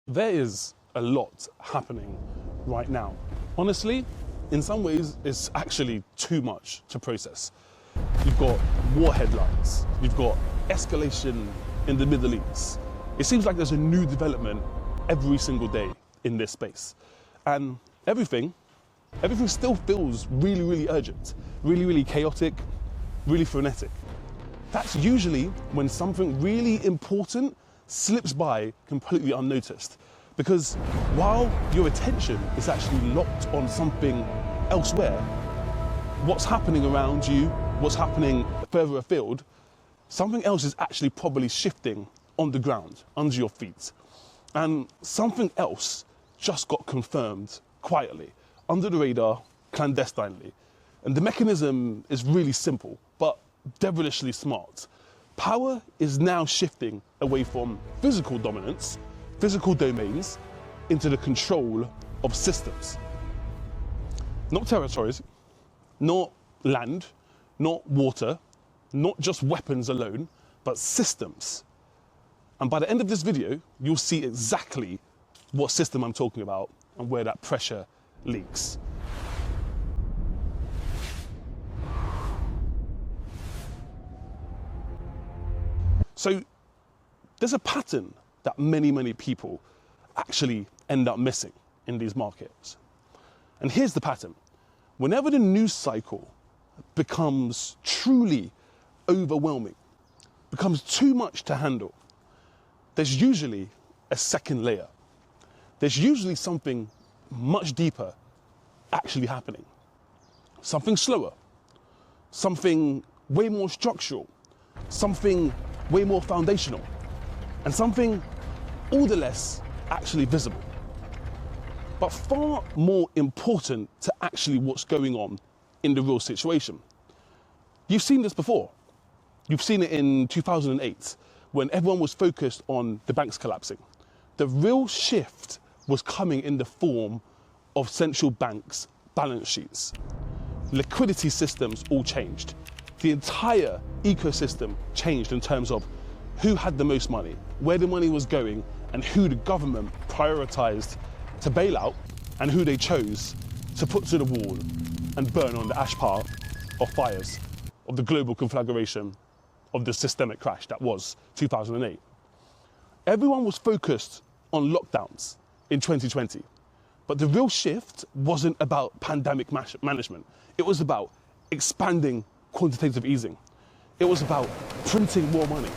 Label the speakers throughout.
Speaker 1: There is a lot happening right now. Honestly, in some ways, it's actually too much to process. You've got war headlines, you've got escalation in the Middle East. It seems like there's a new development every single day in this space. And everything still feels really, really urgent, really, really chaotic, really frenetic. That's usually when something really important slips by completely unnoticed. Because while your attention is actually locked on something elsewhere, what's happening around you, what's happening further afield, something else is actually probably shifting on the ground, under your feet. And something else just got confirmed quietly, under the radar, clandestinely. And the mechanism is really simple, but devilishly smart. Power is now shifting away from physical dominance, physical domains, into the control of systems. Not territories, not land, not water, not just weapons alone, but systems. And by the end of this video, you'll see exactly what system I'm talking about and where that pressure leaks. So there's a pattern that many people actually end up missing in these markets. And here's the pattern. Whenever the news cycle becomes truly overwhelming, becomes too much to handle, there's usually a second layer. There's usually something much deeper actually happening. Something slower, something way more structural, something way more foundational, and something all the less actually visible. But far more important to actually what's going on in the real situation. You've seen this before. You've seen it in 2008 when everyone was focused on the banks collapsing. The real shift was coming in the form of central banks' balance sheets. Liquidity systems all changed. The entire ecosystem changed in terms of who had the most money, where the money was going, and who the government prioritized to bail out, and who they chose to put to the wall and burn on the ash pile of fires of the global conflagration of the systemic crash that was 2008. Everyone was focused on lockdowns in 2020, but the real shift wasn't about pandemic management. It was about expanding quantitative easing. It was about printing more money.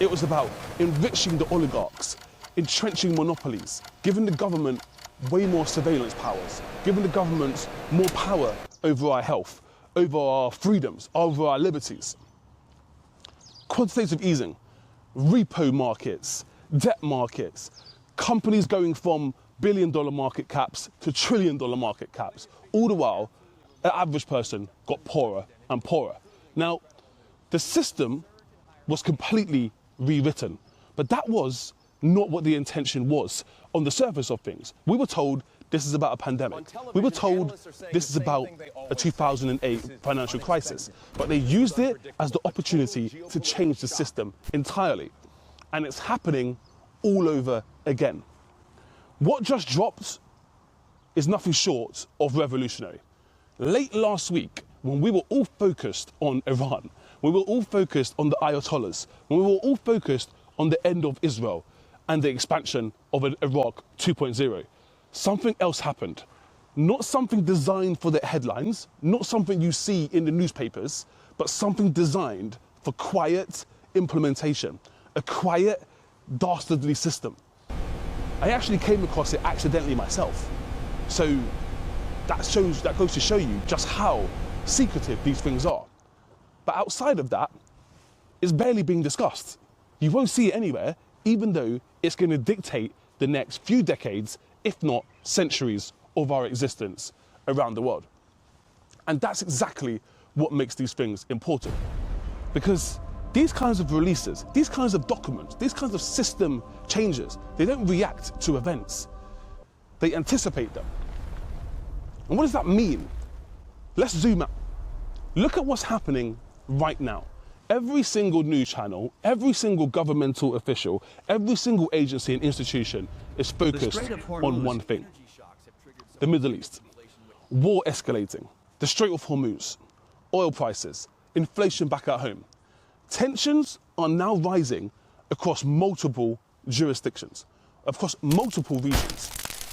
Speaker 1: It was about enriching the oligarchs, entrenching monopolies, giving the government way more surveillance powers, giving the government more power over our health, over our freedoms, over our liberties. Quantitative easing, repo markets, debt markets, companies going from billion-dollar market caps to trillion-dollar market caps. All the while, an average person got poorer and poorer. Now, the system was completely rewritten, but that was not what the intention was on the surface of things. We were told this is about a pandemic. We were told this is about a 2008 financial crisis, but they used it as the opportunity to change the system entirely. And it's happening all over again. What just dropped is nothing short of revolutionary. Late last week, when we were all focused on Iran, we were all focused on the Ayatollahs, when we were all focused on the end of Israel and the expansion of an Iraq 2.0, something else happened. Not something designed for the headlines, not something you see in the newspapers, but something designed for quiet implementation, a quiet, dastardly system. I actually came across it accidentally myself. So that goes to show you just how secretive these things are. But outside of that, it's barely being discussed. You won't see it anywhere, even though it's going to dictate the next few decades, if not centuries, of our existence around the world. And that's exactly what makes these things important. Because these kinds of releases, these kinds of documents, these kinds of system changes, they don't react to events. They anticipate them. And what does that mean? Let's zoom out. Look at what's happening right now. every single news channel, every single governmental official, every single agency and institution is focused on one thing: the Middle East, war escalating, the Strait of Hormuz, oil prices, inflation back at home. Tensions are now rising across multiple jurisdictions, across multiple regions,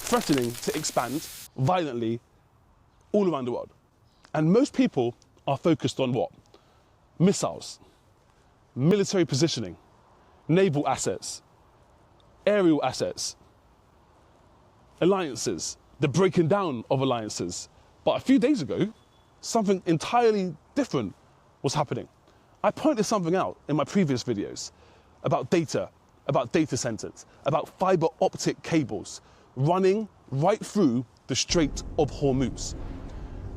Speaker 1: threatening to expand violently all around the world. And most people are focused on what? Missiles, military positioning, naval assets, aerial assets, alliances, the breaking down of alliances. But a few days ago, something entirely different was happening. I pointed something out in my previous videos about data centers, about fiber optic cables running right through the Strait of Hormuz.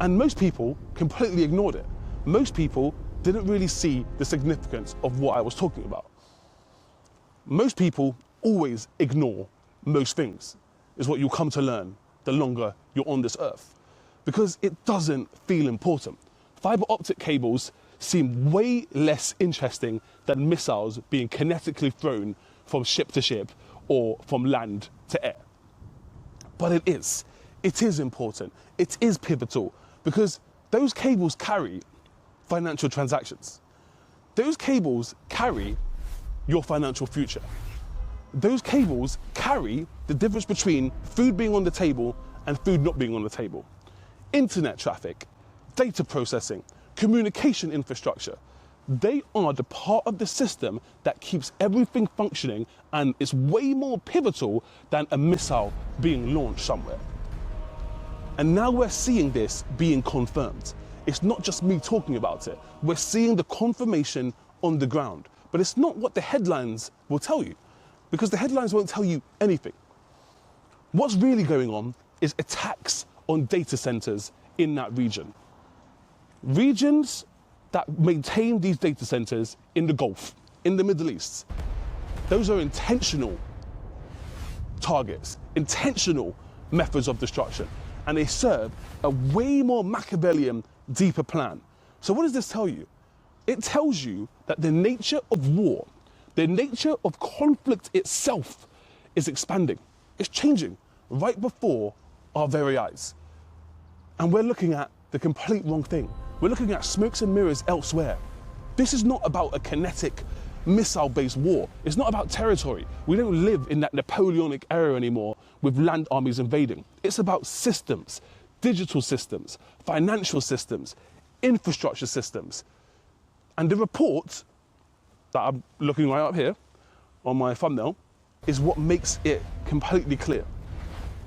Speaker 1: And most people completely ignored it. Most people didn't really see the significance of what I was talking about. Most people always ignore most things, is what you'll come to learn the longer you're on this earth, because it doesn't feel important. Fiber optic cables seem way less interesting than missiles being kinetically thrown from ship to ship or from land to air. But it is important, it is pivotal, because those cables carry financial transactions. Those cables carry your financial future. Those cables carry the difference between food being on the table and food not being on the table. Internet traffic, data processing, communication infrastructure, they are the part of the system that keeps everything functioning, and is way more pivotal than a missile being launched somewhere. And now we're seeing this being confirmed. It's not just me talking about it. We're seeing the confirmation on the ground. But it's not what the headlines will tell you, because the headlines won't tell you anything. What's really going on is attacks on data centers in that region. Regions that maintain these data centers in the Gulf, in the Middle East, those are intentional targets, intentional methods of destruction, and they serve a way more Machiavellian, deeper plan. So what does this tell you? It tells you that the nature of war, the nature of conflict itself is expanding. It's changing right before our very eyes. And we're looking at the complete wrong thing. We're looking at smokes and mirrors elsewhere. This is not about a kinetic, missile-based war. It's not about territory. We don't live in that Napoleonic era anymore with land armies invading. It's about systems, digital systems, financial systems, infrastructure systems. And the report that I'm looking right up here on my thumbnail is what makes it completely clear.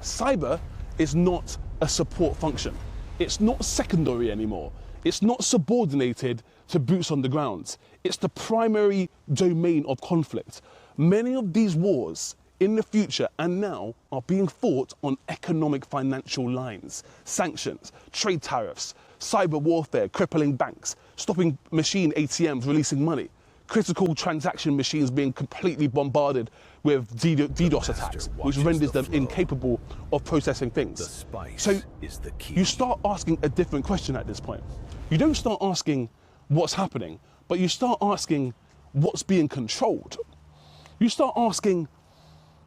Speaker 1: Cyber is not a support function. It's not secondary anymore. It's not subordinated to boots on the ground. It's the primary domain of conflict. Many of these wars in the future and now are being fought on economic financial lines, sanctions, trade tariffs, cyber warfare, crippling banks, stopping machine ATMs releasing money, critical transaction machines being completely bombarded with DDoS attacks, which renders them incapable of processing things. So you start asking a different question at this point. You don't start asking what's happening, but you start asking what's being controlled. You start asking,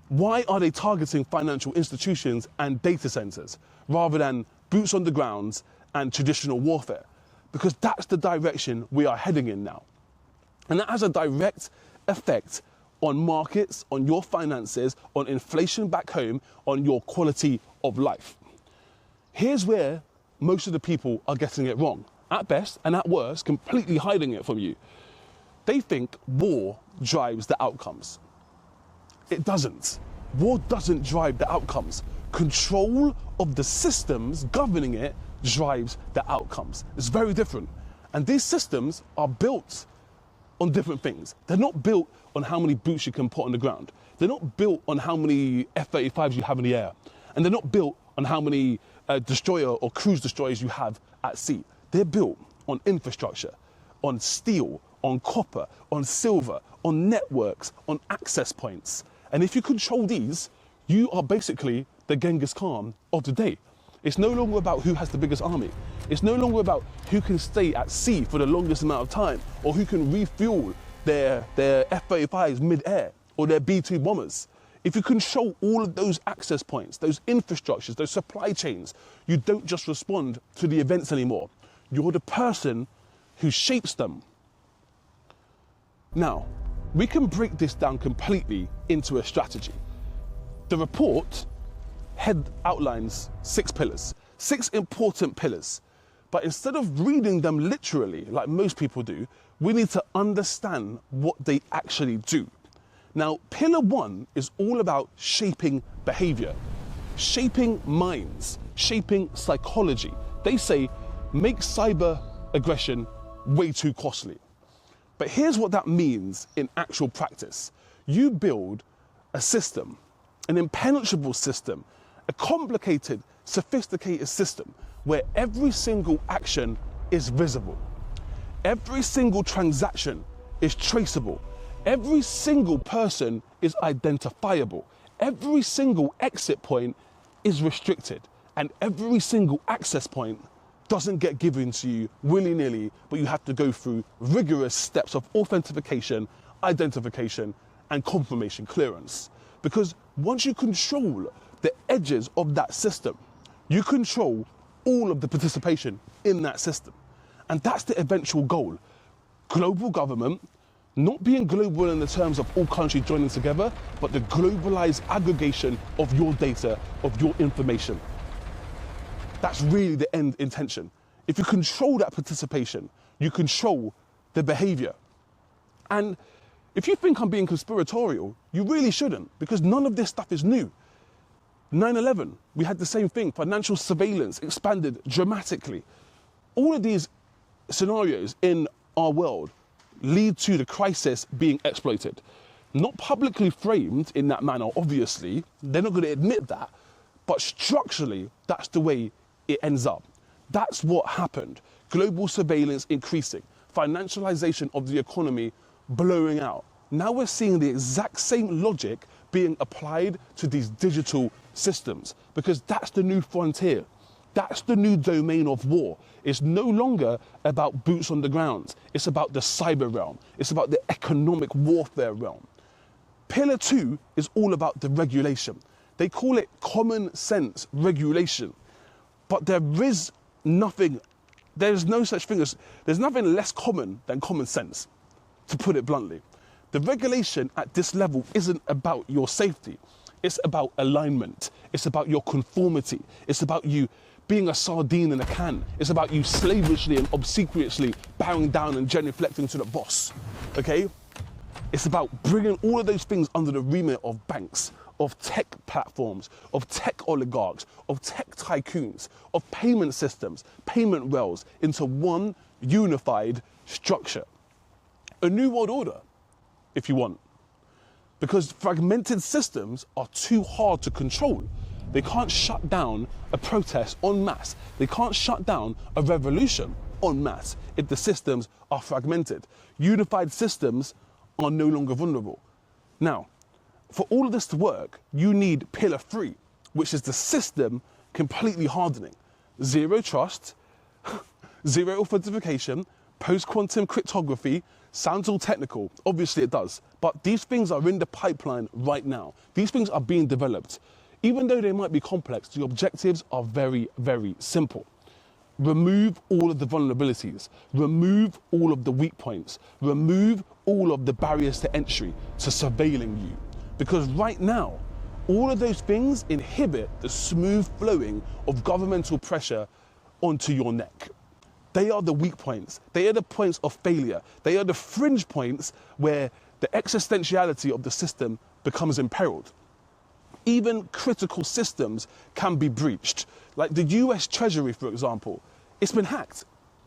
Speaker 1: why are they targeting financial institutions and data centers rather than boots on the ground and traditional warfare? Because that's the direction we are heading in now. And that has a direct effect on markets, on your finances, on inflation back home, on your quality of life. Here's where most of the people are getting it wrong. At best, and at worst, completely hiding it from you. They think war drives the outcomes. It doesn't. War doesn't drive the outcomes. Control of the systems governing it drives the outcomes. It's very different. And these systems are built on different things. They're not built on how many boots you can put on the ground. They're not built on how many F-35s you have in the air. And they're not built on how many destroyer or cruise destroyers you have at sea. They're built on infrastructure, on steel, on copper, on silver, on networks, on access points. And if you control these, you are basically the Genghis Khan of the day. It's no longer about who has the biggest army. It's no longer about who can stay at sea for the longest amount of time, or who can refuel their F-35s mid-air, or their B-2 bombers. If you control all of those access points, those infrastructures, those supply chains, you don't just respond to the events anymore. You're the person who shapes them. Now, we can break this down completely into a strategy. The report outlines 6 pillars, 6 important pillars. But instead of reading them literally, like most people do, we need to understand what they actually do. Now, pillar 1 is all about shaping behavior, shaping minds, shaping psychology. They say, make cyber aggression way too costly. But here's what that means in actual practice. You build a system, an impenetrable system, a complicated, sophisticated system where every single action is visible. Every single transaction is traceable. Every single person is identifiable. Every single exit point is restricted. And every single access point doesn't get given to you willy-nilly, but you have to go through rigorous steps of authentication, identification, and confirmation clearance. Because once you control the edges of that system, you control all of the participation in that system. And that's the eventual goal. Global government, not being global in the terms of all countries joining together, but the globalized aggregation of your data, of your information. That's really the end intention. If you control that participation, you control the behavior. And if you think I'm being conspiratorial, you really shouldn't, because none of this stuff is new. 9/11, we had the same thing. Financial surveillance expanded dramatically. All of these scenarios in our world lead to the crisis being exploited. Not publicly framed in that manner, obviously. They're not going to admit that. But structurally, that's the way it ends up. That's what happened. Global surveillance increasing. Financialization of the economy blowing out. Now we're seeing the exact same logic being applied to these digital systems, because that's the new frontier. That's the new domain of war. It's no longer about boots on the ground. It's about the cyber realm. It's about the economic warfare realm. Pillar 2 is all about the regulation. They call it common sense regulation. But there is nothing, there's no such thing as, there's nothing less common than common sense, to put it bluntly. The regulation at this level isn't about your safety. It's about alignment. It's about your conformity. It's about you being a sardine in a can. It's about you slavishly and obsequiously bowing down and genuflecting to the boss, okay? It's about bringing all of those things under the remit of banks, of tech platforms, of tech oligarchs, of tech tycoons, of payment systems, payment rails into one unified structure. A new world order, if you want. Because fragmented systems are too hard to control. They can't shut down a protest en masse. They can't shut down a revolution en masse if the systems are fragmented. Unified systems are no longer vulnerable. Now, for all of this to work, you need pillar 3, which is the system completely hardening. Zero trust, zero authentication, post-quantum cryptography. Sounds all technical, obviously it does, but these things are in the pipeline right now. These things are being developed. Even though they might be complex, the objectives are very, very simple. Remove all of the vulnerabilities, remove all of the weak points, remove all of the barriers to entry to surveilling you. Because right now, all of those things inhibit the smooth flowing of governmental pressure onto your neck. They are the weak points. They are the points of failure. They are the fringe points where the existentiality of the system becomes imperiled. Even critical systems can be breached. Like the US Treasury, for example, it's been hacked,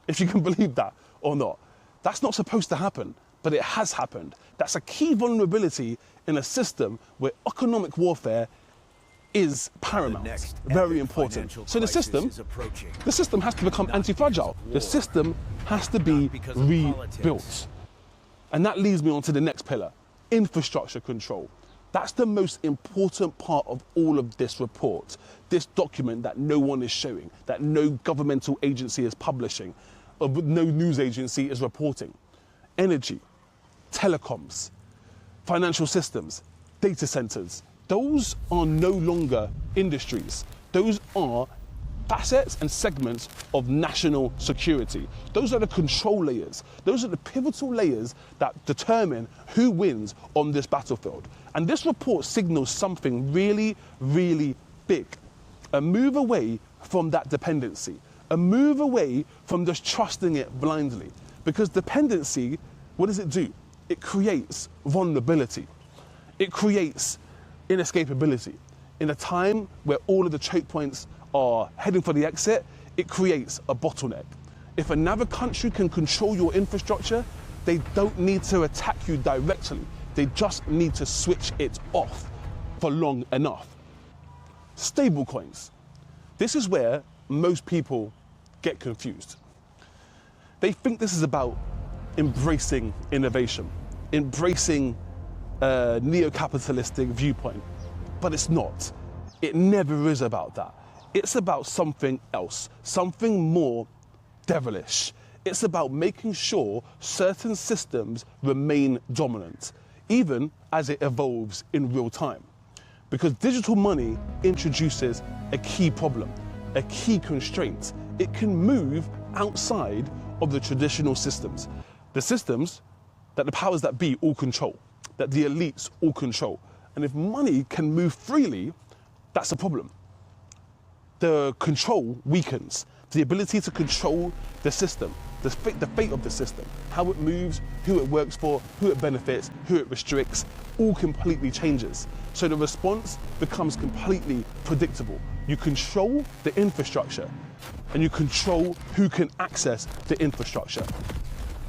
Speaker 1: if you can believe that or not. That's not supposed to happen, but it has happened. That's a key vulnerability in a system where economic warfare is paramount, very important. So the system has to become anti-fragile. The system has to be rebuilt. And that leads me on to the next pillar, infrastructure control. That's the most important part of all of this report, this document that no one is showing, that no governmental agency is publishing, or no news agency is reporting. Energy, telecoms, financial systems, data centers, those are no longer industries. Those are facets and segments of national security. Those are the control layers. Those are the pivotal layers that determine who wins on this battlefield. And this report signals something really, really big. A move away from that dependency. A move away from just trusting it blindly. Because dependency, what does it do? It creates vulnerability. It creates inescapability. In a time where all of the choke points are heading for the exit, it creates a bottleneck. If another country can control your infrastructure, they don't need to attack you directly. They just need to switch it off for long enough. Stablecoins. This is where most people get confused. They think this is about embracing innovation, embracing a neo-capitalistic viewpoint, but it's not. It never is about that. It's about something else, something more devilish. It's about making sure certain systems remain dominant, even as it evolves in real time. Because digital money introduces a key problem, a key constraint. It can move outside of the traditional systems. The systems that the powers that be all control, that the elites all control. And if money can move freely, that's a problem. The control weakens. The ability to control the system, the fate of the system, how it moves, who it works for, who it benefits, who it restricts, all completely changes. So the response becomes completely predictable. You control the infrastructure and you control who can access the infrastructure.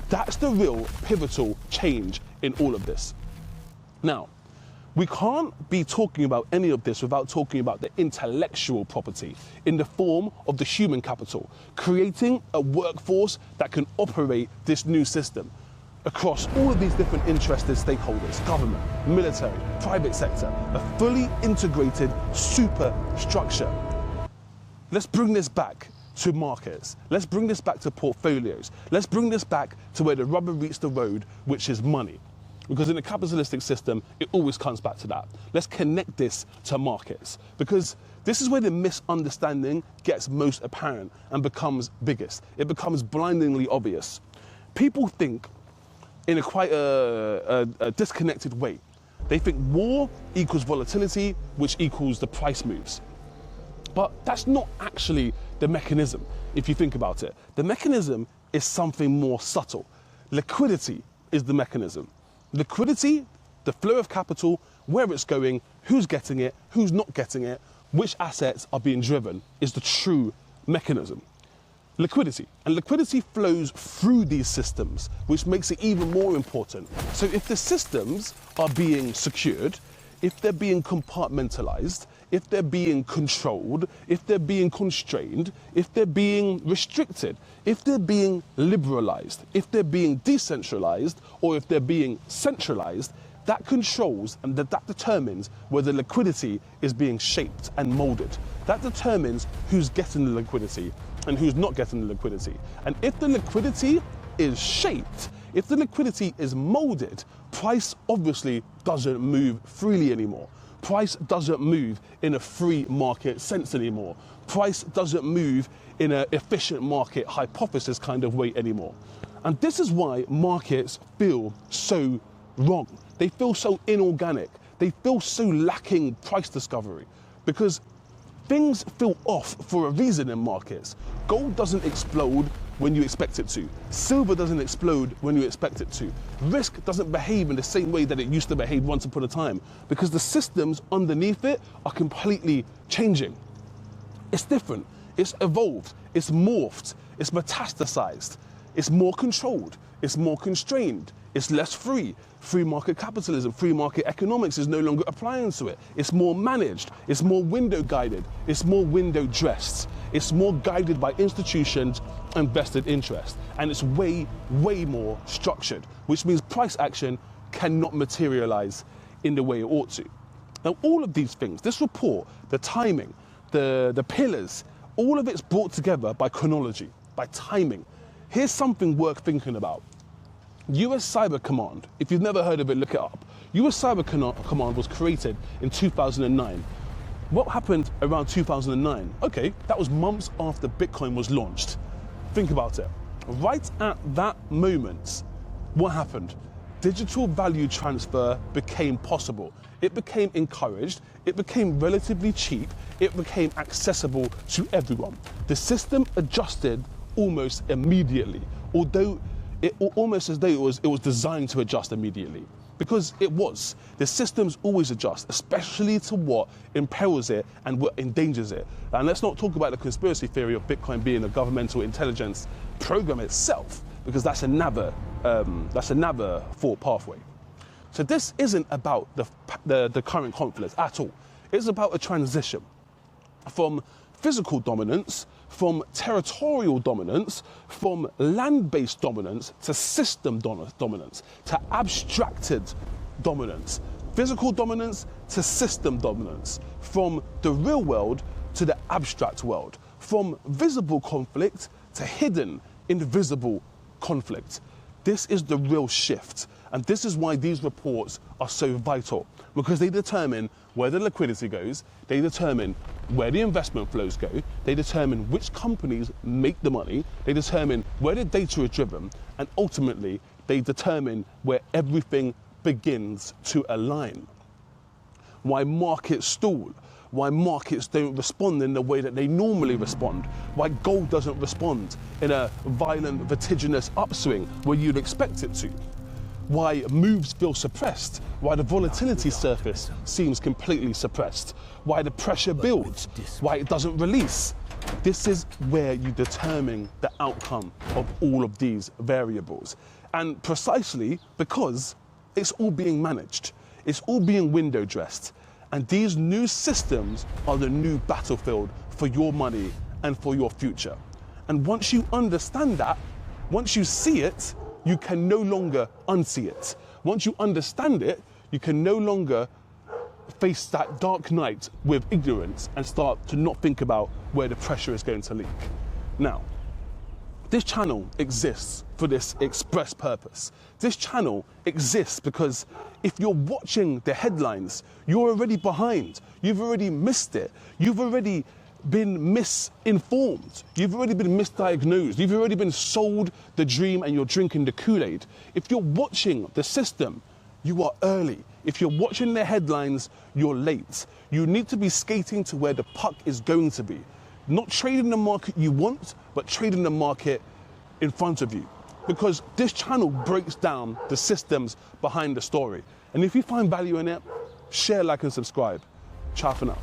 Speaker 1: That's the real pivotal change in all of this. Now, we can't be talking about any of this without talking about the intellectual property in the form of the human capital, creating a workforce that can operate this new system across all of these different interested stakeholders, government, military, private sector, a fully integrated superstructure. Let's bring this back to markets. Let's bring this back to portfolios. Let's bring this back to where the rubber meets the road, which is money. Because in a capitalistic system, it always comes back to that. Let's connect this to markets, because this is where the misunderstanding gets most apparent and becomes biggest. It becomes blindingly obvious. People think in a quite a disconnected way. They think war equals volatility, which equals the price moves. But that's not actually the mechanism, if you think about it. The mechanism is something more subtle. Liquidity is the mechanism. Liquidity, the flow of capital, where it's going, who's getting it, who's not getting it, which assets are being driven, is the true mechanism. Liquidity. And liquidity flows through these systems, which makes it even more important. So if the systems are being secured, if they're being compartmentalized, if they're being controlled, if they're being constrained, if they're being restricted, if they're being liberalized, if they're being decentralized, or if they're being centralized, that controls and that determines whether liquidity is being shaped and molded. That determines who's getting the liquidity and who's not getting the liquidity. And if the liquidity is shaped, if the liquidity is molded, price obviously doesn't move freely anymore. Price doesn't move in a free market sense anymore. Price doesn't move in an efficient market hypothesis kind of way anymore. And this is why markets feel so wrong. They feel so inorganic. They feel so lacking price discovery, because things feel off for a reason in markets. Gold doesn't explode when you expect it to. Silver doesn't explode when you expect it to. Risk doesn't behave in the same way that it used to behave once upon a time, because the systems underneath it are completely changing. It's different, it's evolved, it's morphed, it's metastasized, it's more controlled, it's more constrained, it's less free. Free market capitalism, free market economics is no longer applying to it. It's more managed, it's more window guided, it's more window dressed, it's more guided by institutions and vested interest. And it's way, way more structured, which means price action cannot materialize in the way it ought to. Now, all of these things, this report, the timing, the pillars, all of it's brought together by chronology, by timing. Here's something worth thinking about. US Cyber Command, if you've never heard of it, look it up. US Cyber Command was created in 2009. What happened around 2009? Okay, that was months after Bitcoin was launched. Think about it. Right at that moment, what happened? Digital value transfer became possible. It became encouraged, it became relatively cheap, it became accessible to everyone. The system adjusted almost immediately, almost as though it was designed to adjust immediately. Because it was. The systems always adjust, especially to what imperils it and what endangers it. And let's not talk about the conspiracy theory of Bitcoin being a governmental intelligence program itself, because that's another thought pathway. So this isn't about the current conflict at all. It's about a transition from physical dominance, from territorial dominance, from land-based dominance to system dominance, to abstracted dominance, physical dominance to system dominance, from the real world to the abstract world, from visible conflict to hidden, invisible conflict. This is the real shift. And this is why these reports are so vital, because they determine where the liquidity goes, they determine where the investment flows go, they determine which companies make the money, they determine where the data is driven, and ultimately they determine where everything begins to align. Why markets stall, why markets don't respond in the way that they normally respond, why gold doesn't respond in a violent, vertiginous upswing where you'd expect it to. Why moves feel suppressed, why the volatility surface seems completely suppressed, why the pressure builds, why it doesn't release. This is where you determine the outcome of all of these variables. And precisely because it's all being managed, it's all being window dressed, and these new systems are the new battlefield for your money and for your future. And once you understand that, once you see it, you can no longer unsee it. Once you understand it, you can no longer face that dark night with ignorance and start to not think about where the pressure is going to leak. Now, this channel exists for this express purpose. This channel exists because if you're watching the headlines, you're already behind. You've already missed it. You've already been misinformed. You've already been misdiagnosed. You've already been sold the dream and you're drinking the Kool-Aid. If you're watching the system, you are early. If you're watching the headlines, you're late. You need to be skating to where the puck is going to be. Not trading the market you want, but trading the market in front of you. Because this channel breaks down the systems behind the story. And if you find value in it, share, like, and subscribe. Ciao for now.